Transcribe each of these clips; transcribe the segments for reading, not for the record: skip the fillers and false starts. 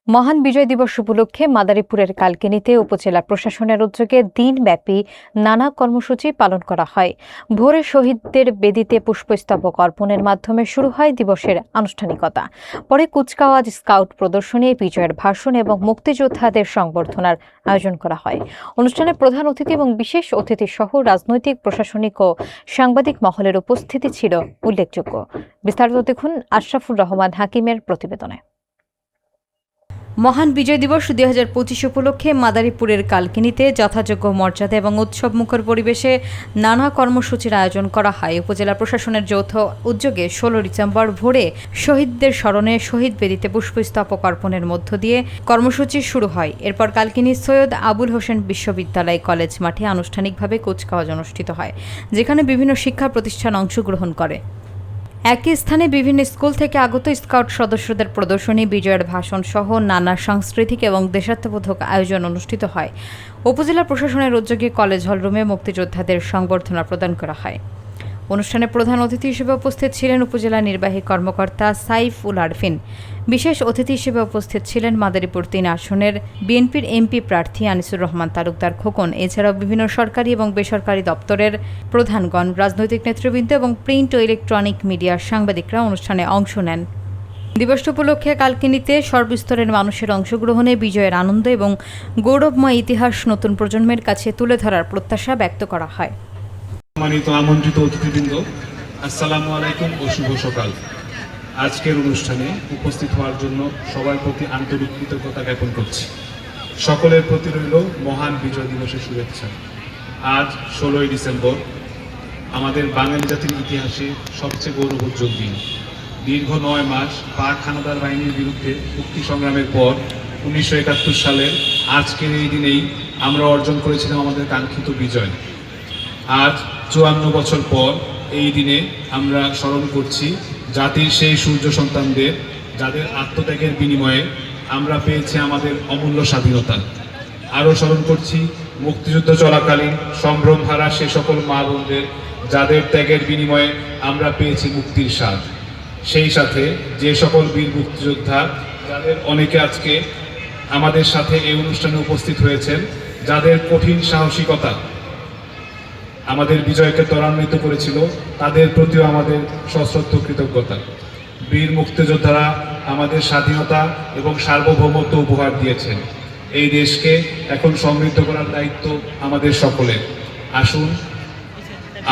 মহান বিজয় দিবস উপলক্ষে মাদারীপুরের কালকিনিতে উপজেলা প্রশাসনের উদ্যোগে দিনব্যাপী নানা কর্মসূচি পালন করা হয়। ভোরে শহীদদের বেদিতে পুষ্পস্তবক অর্পণের মাধ্যমে শুরু হয় দিবসের আনুষ্ঠানিকতা। পরে কুচকাওয়াজ, স্কাউট প্রদর্শনী, বিজয়ের ভাষণ এবং মুক্তিযোদ্ধাদের সংবর্ধনার আয়োজন করা হয়। অনুষ্ঠানে প্রধান অতিথি এবং বিশেষ অতিথি সহ রাজনৈতিক, প্রশাসনিক ও সাংবাদিক মহলের উপস্থিতি ছিল উল্লেখযোগ্য। বিস্তারিত দেখুন আশরাফুর রহমান হাকিমের প্রতিবেদনে। মহান বিজয় দিবস ২০২৫ উপলক্ষে মাদারীপুরের কালকিনিতে যথাযোগ্য মর্যাদা এবং উৎসবমুখর পরিবেশে নানা কর্মসূচির আয়োজন করা হয়। উপজেলা প্রশাসনের যৌথ উদ্যোগে ১৬ ডিসেম্বর ভোরে শহীদদের স্মরণে শহীদ বেদিতে পুষ্পস্তবক অর্পণের মধ্য দিয়ে কর্মসূচি শুরু হয়। এরপর কালকিনি সৈয়দ আবুল হোসেন বিশ্ববিদ্যালয় কলেজ মাঠে আনুষ্ঠানিকভাবে কুচকাওয়াজ অনুষ্ঠিত হয়, যেখানে বিভিন্ন শিক্ষা প্রতিষ্ঠান অংশগ্রহণ করে। একই স্থানে বিভিন্ন স্কুল থেকে আগত স্কাউট সদস্যদের প্রদর্শনী, বিজয়ের ভাষণ সহ নানা সাংস্কৃতিক এবং দেশাত্মবোধক আয়োজন অনুষ্ঠিত হয়। উপজেলা প্রশাসনের উদ্যোগে কলেজ হলরুমে মুক্তিযোদ্ধাদের সংবর্ধনা প্রদান করা হয়। অনুষ্ঠানে প্রধান অতিথি হিসেবে উপস্থিত ছিলেন উপজেলা নির্বাহী কর্মকর্তা সাইফুল আরফিন। বিশেষ অতিথি হিসেবে উপস্থিত ছিলেন মাদারীপুর ৩ আসনের বিএনপির এমপি প্রার্থী আনিসুর রহমান তালুকদার খোকন। এছাড়াও বিভিন্ন সরকারি এবং বেসরকারি দপ্তরের প্রধানগণ, রাজনৈতিক নেতৃবৃন্দ এবং প্রিন্ট ও ইলেকট্রনিক মিডিয়ার সাংবাদিকরা অনুষ্ঠানে অংশ নেন। দিবস উপলক্ষে কালকিনিতে সর্বস্তরের মানুষের অংশগ্রহণে বিজয়ের আনন্দ এবং গৌরবময় ইতিহাস নতুন প্রজন্মের কাছে তুলে ধরার প্রত্যাশা ব্যক্ত করা হয়। সম্মানিত আমন্ত্রিত অতিথিবৃন্দ, আসসালামু আলাইকুম ও শুভ সকাল। আজকের অনুষ্ঠানে উপস্থিত হওয়ার জন্য সবার প্রতি আন্তরিক কৃতজ্ঞতা জ্ঞাপন করছি। সকলের প্রতি রইল মহান বিজয় দিবসের শুভেচ্ছা। আজ ১৬ই ডিসেম্বর আমাদের বাঙালি জাতির ইতিহাসে সবচেয়ে গৌরবোজ্জ্বল দিন। দীর্ঘ ৯ মাস পাক হানাদার বাহিনীর বিরুদ্ধে মুক্তি সংগ্রামের পর ১৯৭১ সালের আজকের এই দিনেই আমরা অর্জন করেছিলাম আমাদের কাঙ্ক্ষিত বিজয়। আজ ৫৪ বছর পর এই দিনে আমরা স্মরণ করছি জাতির সেই সূর্য সন্তানদের, যাদের আত্মত্যাগের বিনিময়ে আমরা পেয়েছি আমাদের অমূল্য স্বাধীনতা। আরও স্মরণ করছি মুক্তিযুদ্ধ চলাকালীন সম্ভ্রমহারা সে সকল মা বোনদের, যাদের ত্যাগের বিনিময়ে আমরা পেয়েছি মুক্তির স্বাদ। সেই সাথে যে সকল বীর মুক্তিযোদ্ধা, যাদের অনেকে আজকে আমাদের সাথে এই অনুষ্ঠানে উপস্থিত হয়েছেন, যাদের কঠিন সাহসিকতা আমাদের বিজয়কে ত্বরান্বিত করেছিল, তাদের প্রতিও আমাদের সশ্রদ্ধ কৃতজ্ঞতা। বীর মুক্তিযোদ্ধারা আমাদের স্বাধীনতা এবং সার্বভৌমত্ব উপহার দিয়েছেন। এই দেশকে এখন সমৃদ্ধ করার দায়িত্ব আমাদের সকলের। আসুন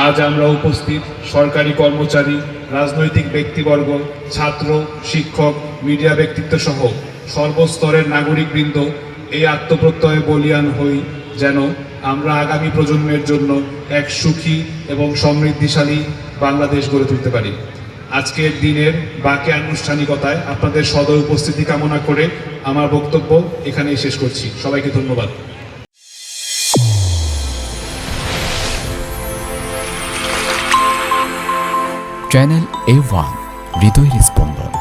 আজ আমরা উপস্থিত সরকারি কর্মচারী, রাজনৈতিক ব্যক্তিবর্গ, ছাত্র, শিক্ষক, মিডিয়া ব্যক্তিত্ব সহ সর্বস্তরের নাগরিকবৃন্দ এই আত্মপ্রত্যয়ে বলীয়ান হই, যেন আমরা আগামী প্রজন্মের জন্য এক সুখী এবং সমৃদ্ধিশালী বাংলাদেশ গড়ে তুলতে পারি। আজকের দিনের বাকি আনুষ্ঠানিকতায় আপনাদের সদয় উপস্থিতি কামনা করে আমার বক্তব্য এখানেই শেষ করছি। সবাইকে ধন্যবাদ। চ্যানেল A1 হৃদয়ের স্পন্দন।